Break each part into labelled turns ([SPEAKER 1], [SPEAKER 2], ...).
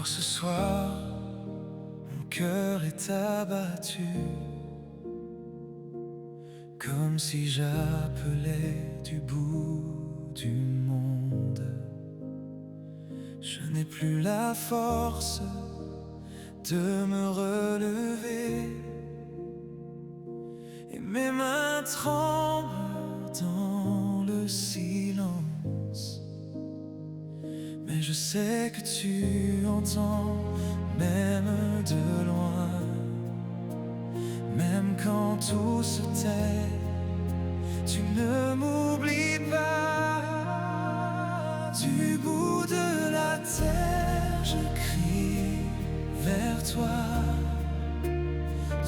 [SPEAKER 1] Alors ce soir, mon cœur est abattu, comme si j'appelais du bout du monde. Je n'ai plus la force de me relever, et mes mains tremblent dans le silence. Mais je sais que tu entends, même de loin. Même quand tout se tait, tu ne m'oublies pas. Du bout de la terre, je crie vers toi.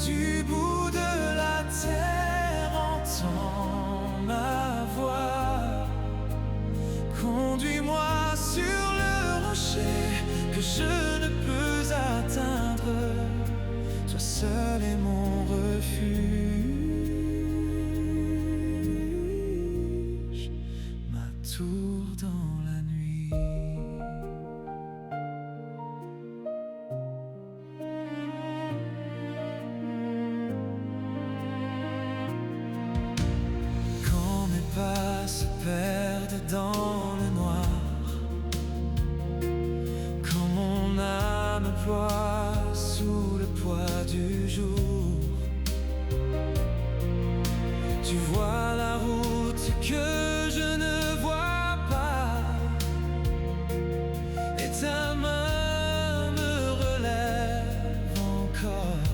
[SPEAKER 1] Du bout de la terre, entends ma voix. Conduis-moi sur le rocher que je ne peux atteindre. Toi seul est mon refuge, ma tour dans la nuit. Quand mes pas se perdent dans le noir, quand mon âme ploie sous le poids du jour, tu vois la route que je ne vois pas, et ta main me relève encore.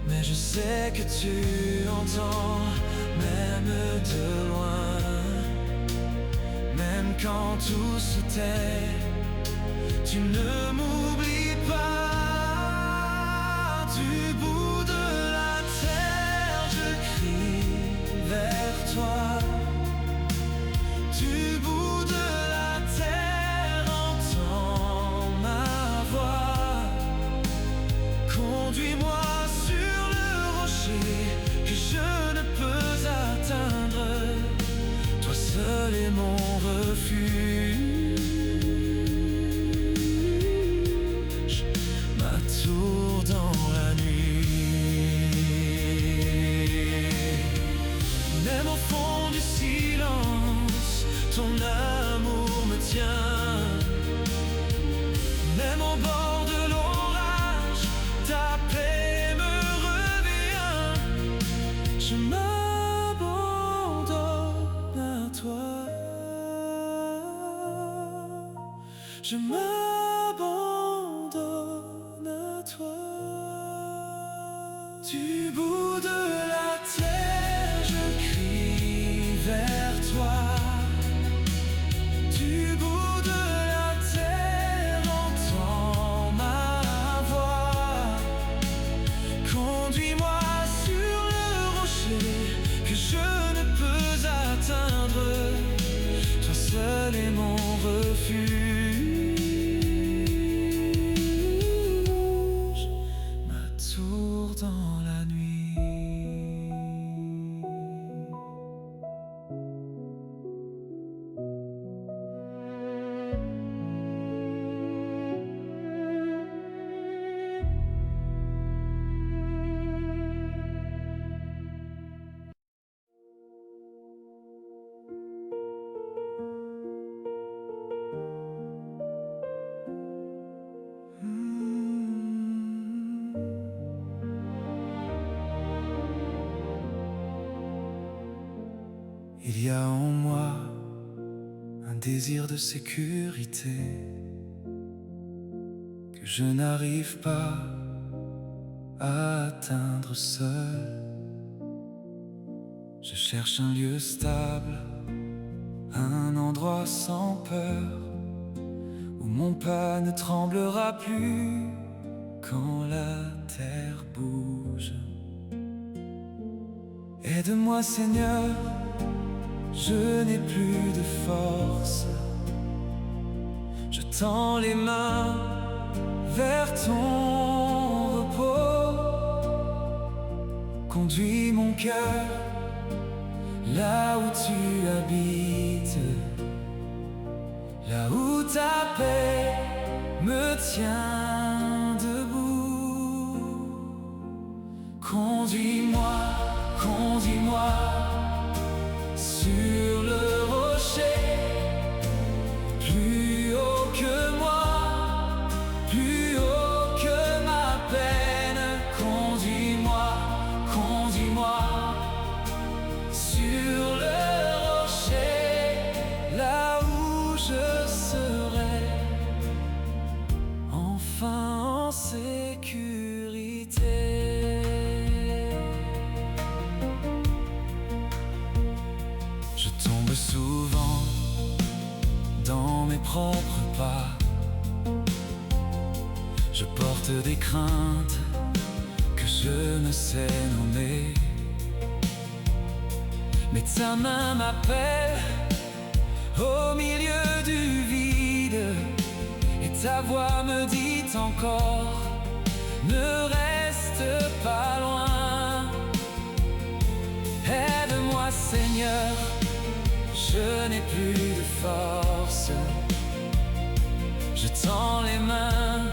[SPEAKER 1] Mais je sais que tu entends, même de loin. Même quand tout se tait, tu ne m'oublies pas. Du bout de la terre, je crie vers toi. Du bout de la terre, entends ma voix. Conduis-moi sur le rocher que je ne peux atteindre. Toi seul est mon refuge, tour dans la nuit. Même au fond du silence, ton amour me tient. Même au bord de l'orage, ta paix me revient. Je m'abandonne à toi. Je m'abandonne à toi. Du bout de la terre, je crie vers toi. Du bout de la terre, entends ma voix. Conduis-moi sur le rocher que je ne peux atteindre. Toi seul est mon refuge. Dans la nuit. Il y a en moi un désir de sécurité que je n'arrive pas à atteindre seul. Je cherche un lieu stable, un endroit sans peur, où mon pas ne tremblera plus quand la terre bouge. Aide-moi Seigneur, je n'ai plus de force. Je tends les mains vers ton repos. Conduis mon cœur là où tu habites, là où ta paix me tient debout. Conduis-moi, conduis-moi sur le rocher, plus haut que moi, plus haut que ma peine. Conduis-moi, conduis-moi sur le rocher, là où je serai enfin en sécurité. Je tombe souvent dans mes propres pas. Je porte des craintes que je ne sais nommer. Mais ta main m'appelle au milieu du vide, et ta voix me dit encore: ne reste pas loin. Aide-moi Seigneur, je n'ai plus de force. Je tends les mains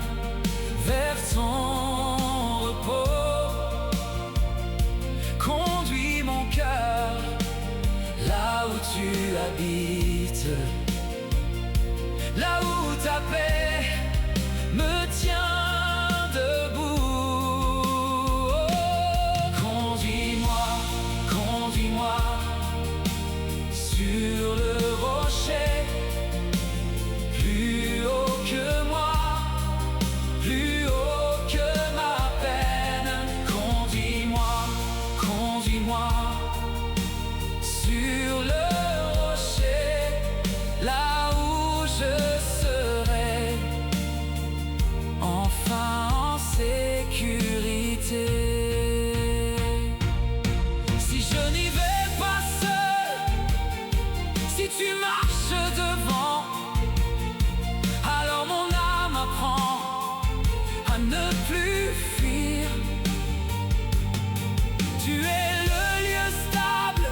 [SPEAKER 1] vers ton repos. Conduis mon cœur là où tu habites, là où ta paix me tient debout. Oh, conduis-moi, conduis-moi sur le rocher, plus haut que moi, plus haut que ma peine. Conduis-moi, conduis-moi sur le rocher, là où je serai enfin en sécurité. Si je n'y vais pas seul, si tu marches devant, alors mon âme apprend à ne plus fuir. Tu es le lieu stable,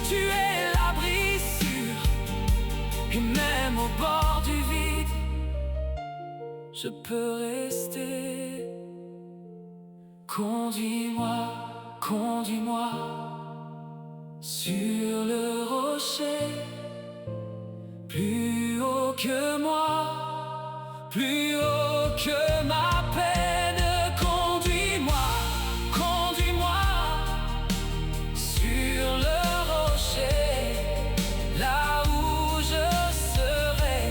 [SPEAKER 1] tu es l'abri sûr, et même au bord du vide, je peux rester. Conduis-moi, conduis-moi sur le rocher, plus haut que moi, plus haut que ma peine. Conduis-moi, conduis-moi sur le rocher, là où je serai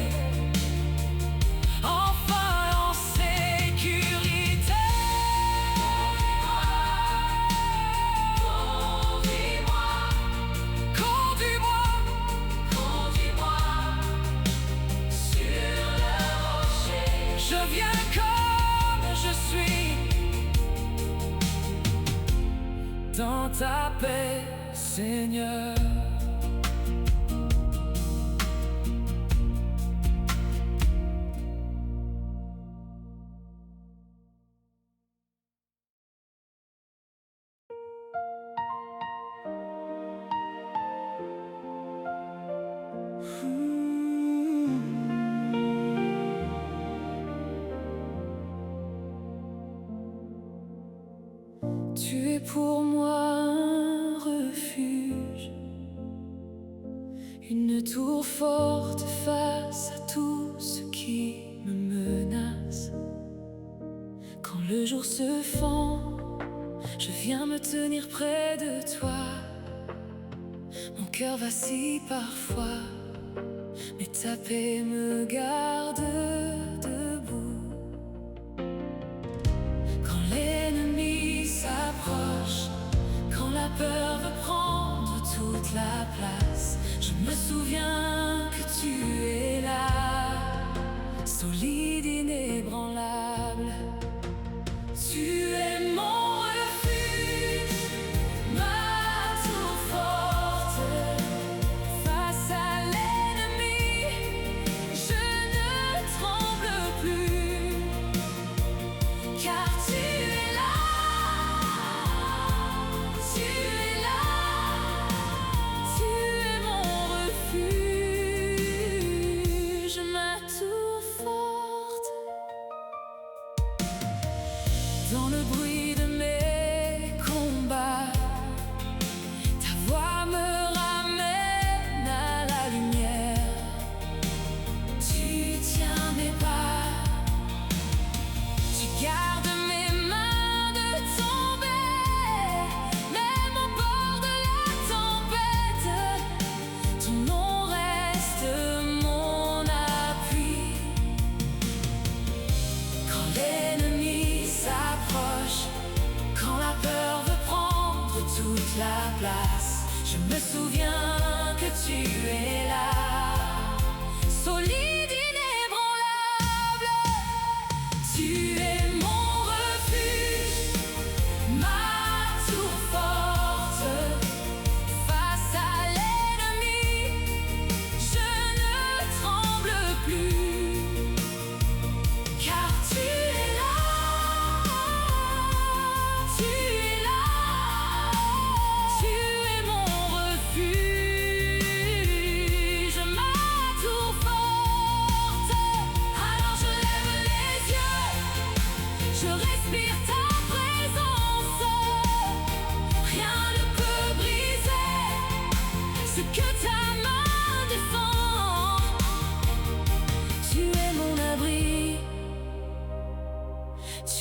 [SPEAKER 1] enfin en sécurité. Conduis-moi, conduis-moi, conduis-moi sur le rocher. Je viens comme je suis, dans ta paix, Seigneur. Tu es pour moi un refuge, une tour forte face à tout ce qui me menace. Quand le jour se fend, je viens me tenir près de toi. Mon cœur vacille parfois, mais ta paix me garde debout. Quand l'ennemi s'approche, quand la peur veut prendre toute la place, je me souviens que tu es là, solide, inébranlable. Tu es mon refuge, ma tour forte. Face à l'ennemi, je ne tremble plus, car tu es là, tu es là, tu es mon refuge, ma tour forte.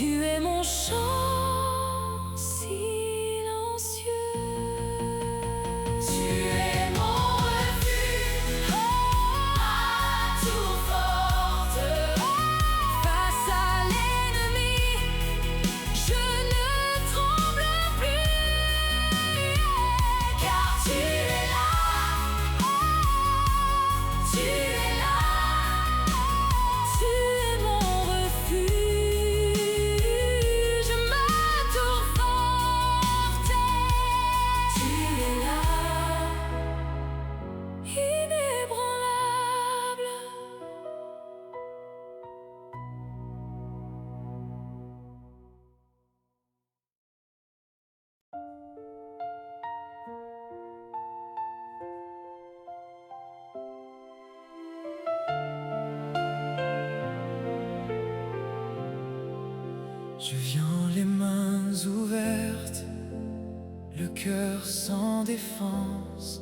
[SPEAKER 1] Tu es mon chant silencieux. Tu es mon refuge, ma tour forte. Face à l'ennemi, je ne tremble plus. Car tu es là, tu es là. Tu es mon refuge, ma tour forte. Tu es là, inébranlable. Je viens les mains ouvertes, le cœur sans défense.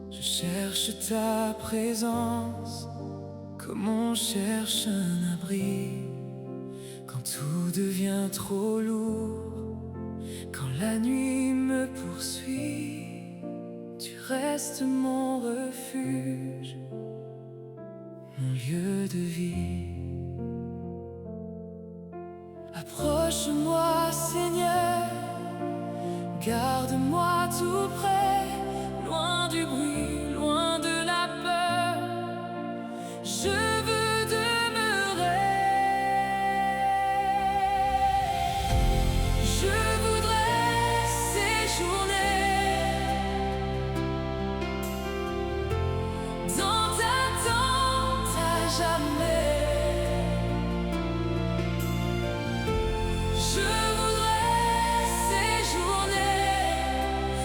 [SPEAKER 1] Je cherche ta présence, comme on cherche un abri. Quand tout devient trop lourd, quand la nuit me poursuit, tu restes mon refuge, mon lieu de vie. Approche-moi, Seigneur, garde-moi tout près, loin du bruit, loin de la peur. Je veux demeurer. Je voudrais séjourner dans ta tente à jamais. Je voudrais séjourner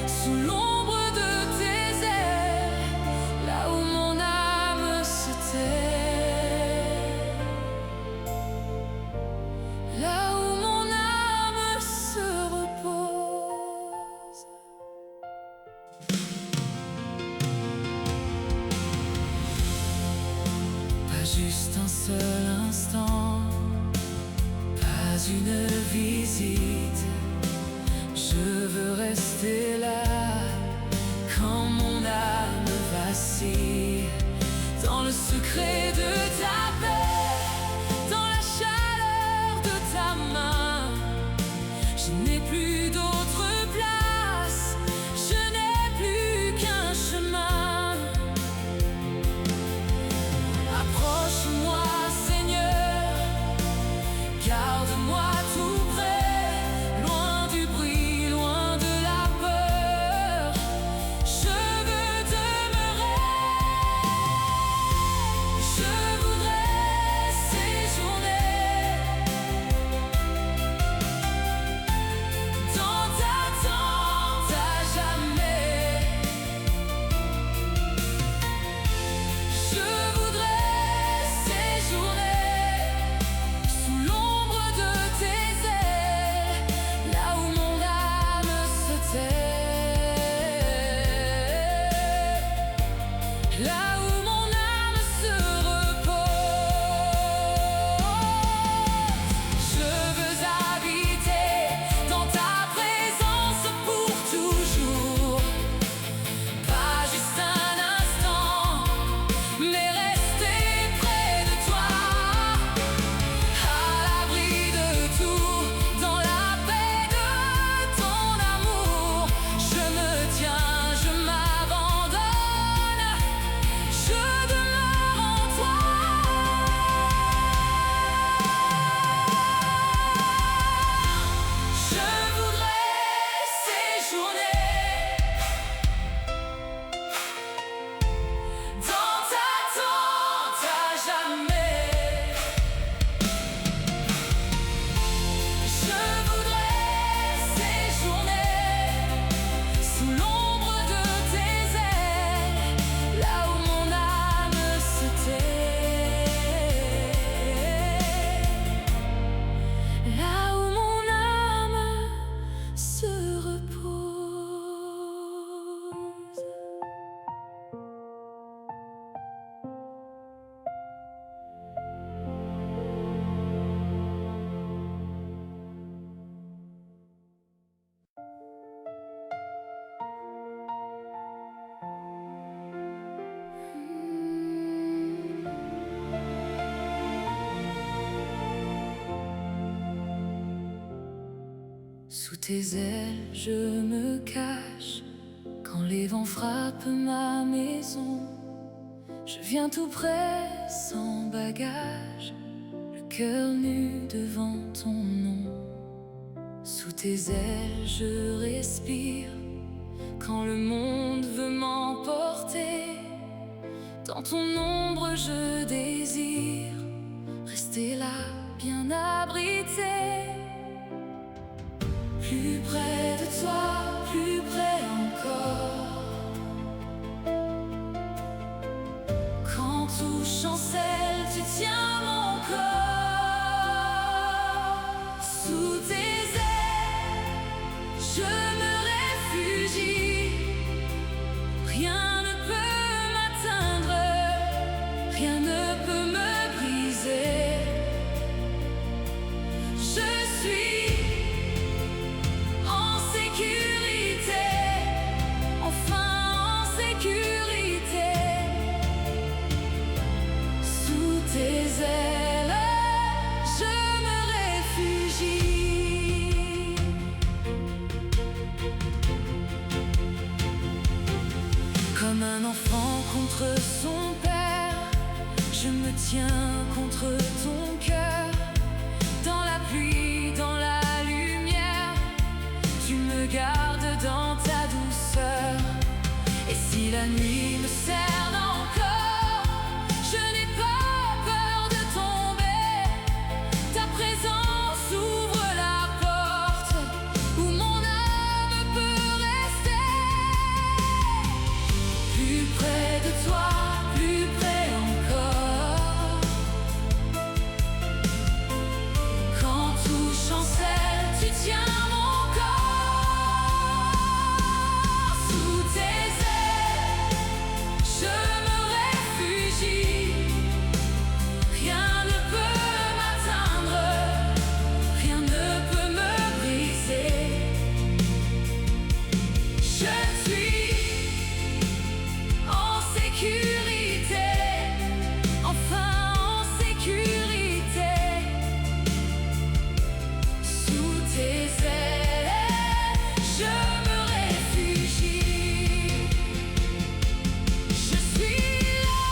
[SPEAKER 1] sous l'ombre de tes ailes, là où mon âme se tait, là où mon âme se repose. Pas juste un seul instant, pas une visite. Je veux rester là quand mon âme vacille, dans le secret de ta paix, dans la chaleur de ta main. Je n'ai plus d'autre place, je n'ai plus qu'un chemin. Approche-moi, Seigneur, garde-moi tout près, loin du bruit, loin de la peur. Je veux demeurer. Je voudrais Sous tes ailes je me cache. Quand les vents frappent ma maison, je viens tout près sans bagage, le cœur nu devant ton nom. Sous tes ailes je respire. Quand le monde veut m'emporter, dans ton ombre je désire rester là, bien abrité. Plus près de toi, plus près encore. Quand tout chancelle, tu tiens mon corps. Sous tes ailes, je me réfugie. Rien ne peut m'atteindre, rien ne peut me briser. Je suis en sécurité, enfin en sécurité. Sous tes ailes, je me réfugie. Comme un enfant contre son père, je me tiens contre ton cœur. Dans la pluie, dans la lumière, tu me gardes dans ta douceur. Et si la nuit me cerne encore, je n'ai pas peur de tomber. Ta présence ouvre la porte où mon âme peut rester. Plus près de toi, plus près encore. Quand tout chancelle, tu tiens mon corps. Sous tes ailes, je me réfugie. Rien ne peut m'atteindre, rien ne peut me briser. Je suis en sécurité, enfin en sécurité. Sous tes ailes, je me réfugie. Je suis là,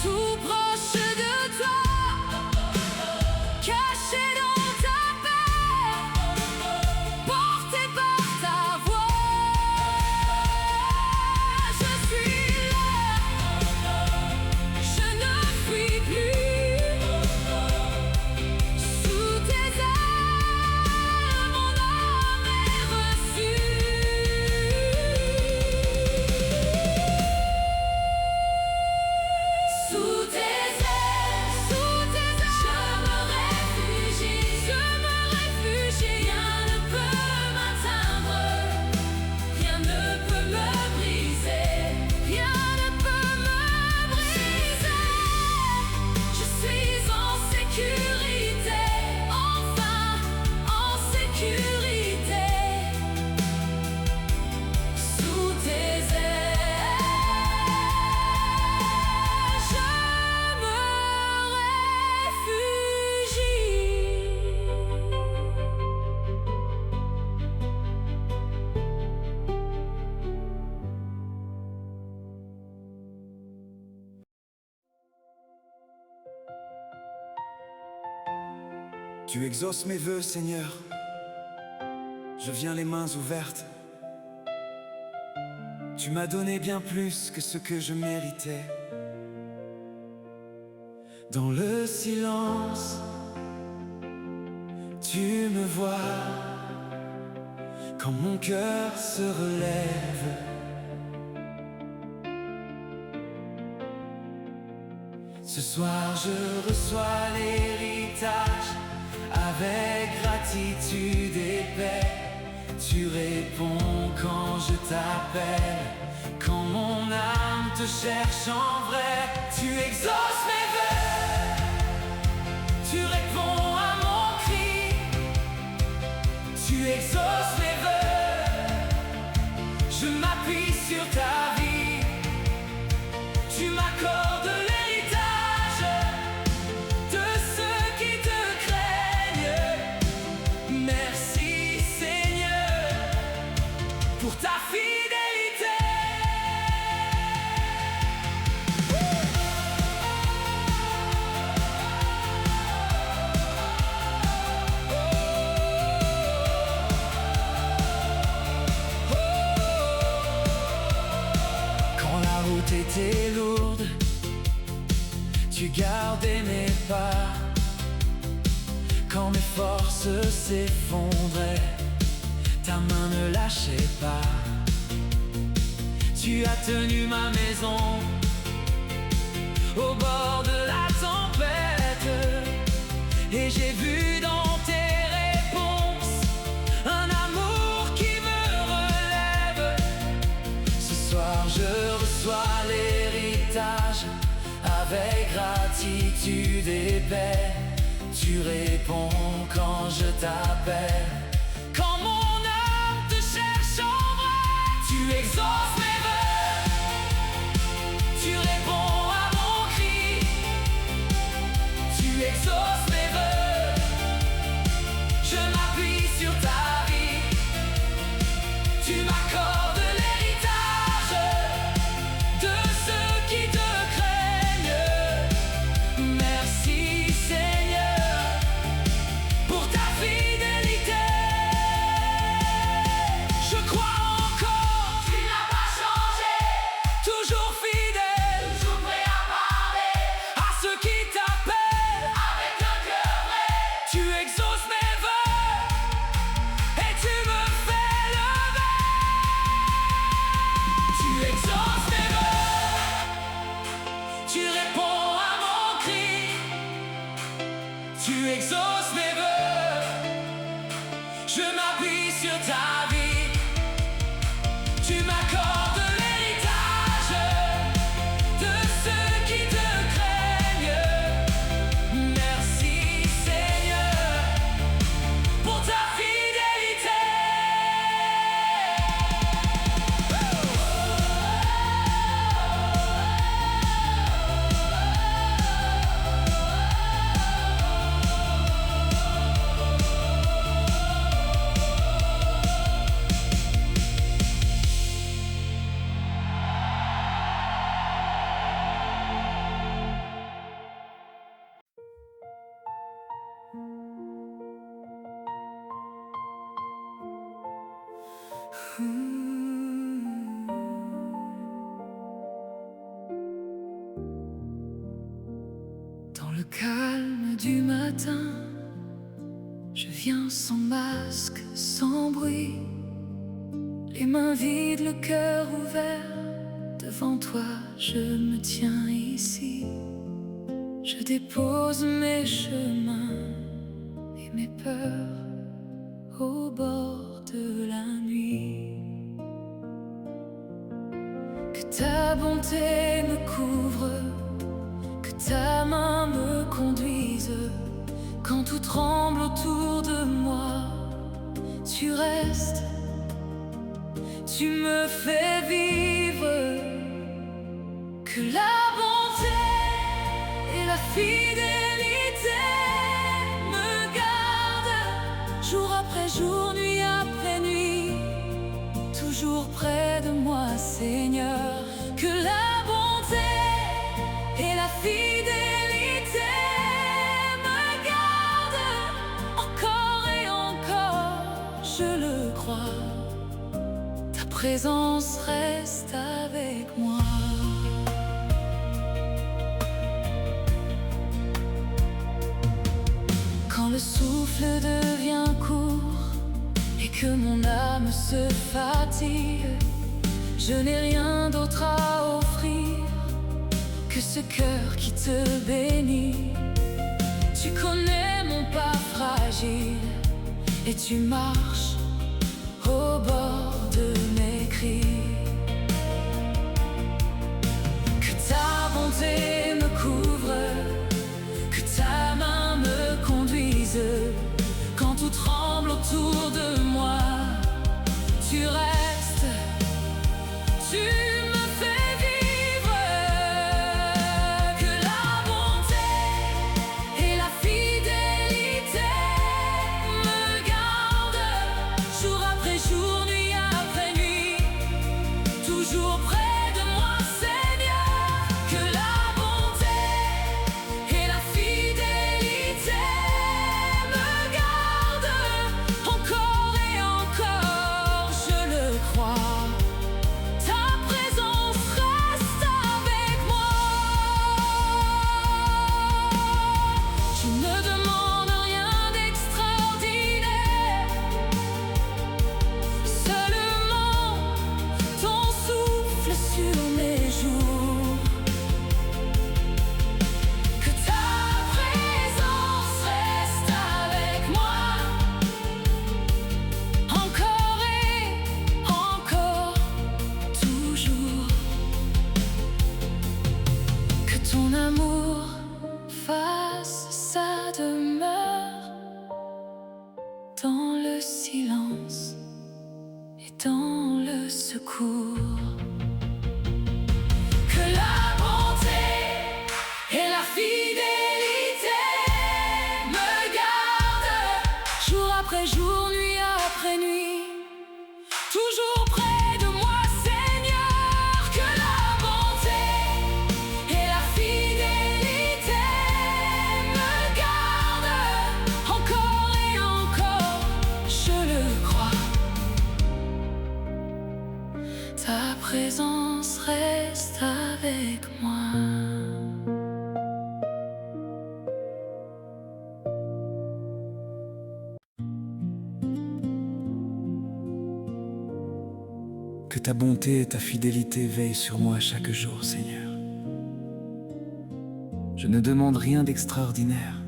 [SPEAKER 1] tout proche de toi, caché dans ta paix, porté par ta voix. Je suis là, je ne fuis plus. Sous tes ailes, mon âme est reçue. Sous tes ailes, je me réfugie, Rien ne peut m'atteindre, rien ne peut me briser, rien ne peut me briser. Je suis en sécurité, enfin en sécurité. Sous tes ailes, je me réfugie.
[SPEAKER 2] Tu exauces mes vœux, Seigneur. Je viens les mains ouvertes. Tu m'as donné bien plus que ce que je méritais. Dans le silence, tu me vois. Quand mon cœur se relève, ce soir je reçois l'héritage avec gratitude et paix. Tu réponds quand je t'appelle, quand mon âme te cherche en vrai. Tu exauces mes vœux, tu réponds à mon cri. Tu exauces mes vœux, je m'appuie sur ta vie. Tu m'accordes l'héritage de ceux qui te craignent. Merci
[SPEAKER 1] gardé mes pas. Quand mes forces s'effondraient, ta main ne lâchait pas. Tu as tenu ma maison au bord de la tempête, et j'ai vu dans tes réponses un amour qui me relève. Ce soir je reçois l'héritage avec gratitude et paix. Tu réponds quand je t'appelle. Quand mon âme te cherche en vrai, tu exauces mes vœux. Tu réponds à mon cri. Tu exauces mes vœux. Je m'appuie sur ta vie. Tu m'accordes l'héritage de ceux qui te craignent. Merci Seigneur pour ta fidélité. Je crois encore, tu n'as pas changé. Toujours fidèle, toujours prêt à parler à ceux qui t'appellent avec un cœur vrai. Tu exauces mes vœux et tu me fais lever. Tu exauces mes vœux. Tu réponds à mon cri. Tu exauces mes vœux. Je m'appuie sur ta vie. Tu m'accordes l'héritage de ceux qui te craignent. Merci Seigneur pour ta fidélité. Dans le calme du matin, je viens sans masque, sans bruit, les mains vides, le cœur ouvert. Devant toi, je me tiens ici. Je dépose mes chemins et mes peurs au bord de la nuit. Que ta bonté me couvre, que ta main me conduise. Quand tout tremble autour de moi, tu restes, tu me fais vivre. Que la bonté et la fidélité me gardent jour après jour, nuit après nuit, toujours près de moi, Seigneur. Que la bonté et la fidélité me gardent encore et encore, je le crois. Ta présence reste avec moi. Quand le souffle devient court et que mon âme se fatigue, je n'ai rien d'autre à offrir que ce cœur qui te bénit. Tu connais mon pas fragile et tu marches au bord de mes cris. Que ta bonté me couvre, que ta main me conduise. Quand tout tremble autour de moi, tu restes, tu me fais vivre. Que la bonté et la fidélité me gardent jour après jour, nuit après nuit, toujours près de moi, Seigneur. Que la bonté fasse sa demeure dans le silence et dans le secours. Que la bonté et la fidélité me gardent jour après jour, nuit après nuit, toujours près de moi, Seigneur. Que la bonté et la fidélité me gardent encore et encore, je le crois. Ta présence reste avec moi.
[SPEAKER 2] Que ta bonté et ta fidélité veillent sur moi chaque jour, Seigneur. Je ne demande rien d'extraordinaire,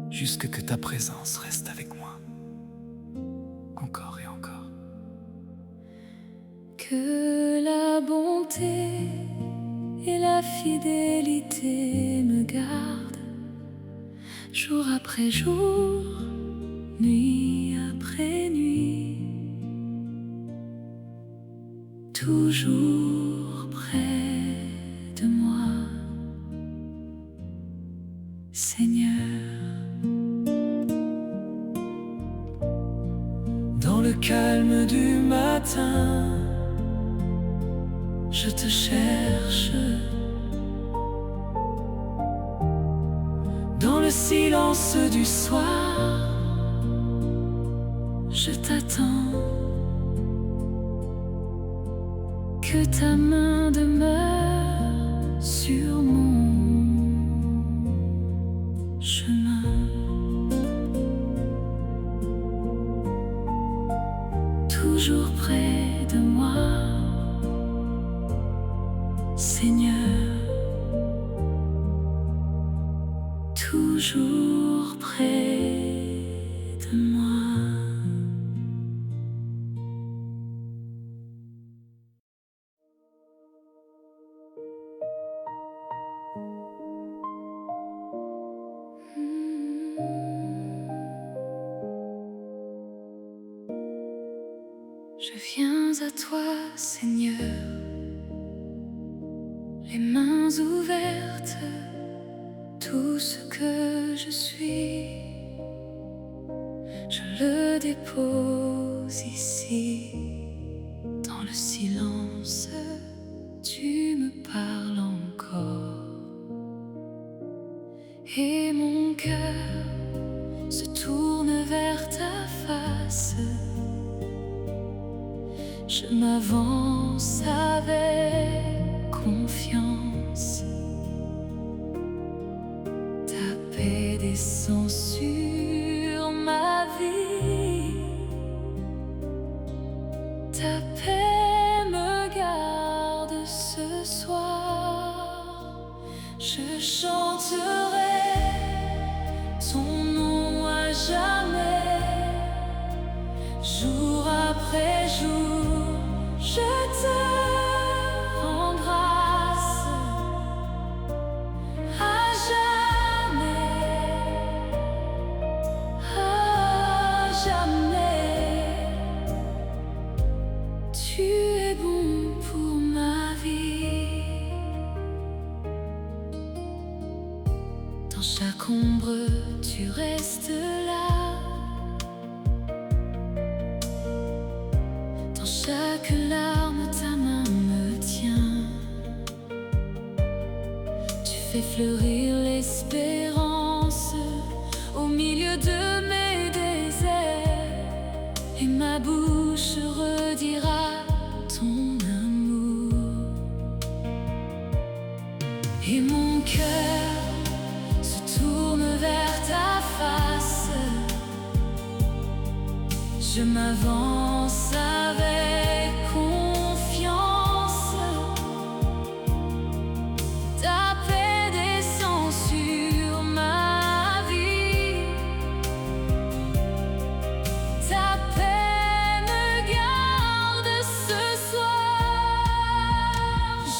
[SPEAKER 2] juste que ta présence reste avec moi, encore et encore.
[SPEAKER 1] Que la bonté et la fidélité me gardent jour après jour, nuit après nuit, toujours près de moi, Seigneur.
[SPEAKER 2] Dans le calme du matin, je te cherche. Dans le silence du soir, je t'attends. Que ta main demeure sur mon chemin. Toujours près de moi, Seigneur. Toujours près de moi. Je viens à toi, Seigneur, les mains ouvertes. Tout ce que je suis, je le dépose ici. Dans le silence, tu me parles encore. Et mon cœur se tourne vers ta face. Je m'avance avec confiance. Ta paix descend sur ma vie. Ta paix me garde ce soir. Je chanterai ton nom à jamais. Jour après jour, je te rends grâce. À jamais, tu es bon pour ma vie. Dans chaque ombre, tu restes là. Dans chaque larme, ta main me tient. Tu fais fleurir l'espérance au milieu de mes déserts, et ma bouche redira ton amour. Et mon cœur se tourne vers ta face. Je m'avance avec confiance. Ta paix descend sur ma vie. Ta paix me garde ce soir.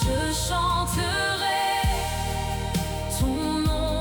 [SPEAKER 2] Je chanterai ton nom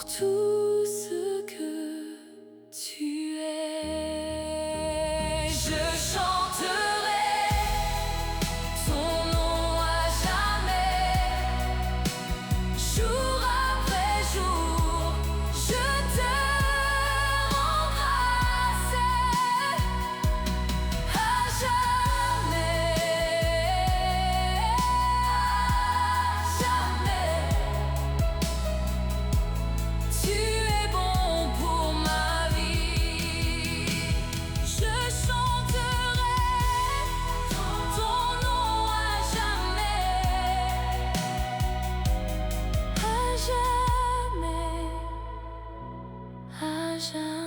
[SPEAKER 3] pour tout ce que tu es. Je chanterai ton nom à jamais, jour après jour, je te rends grâce à jamais, jamais. Tu es bon pour ma vie. Je chanterai ton nom à jamais, à jamais, à jamais.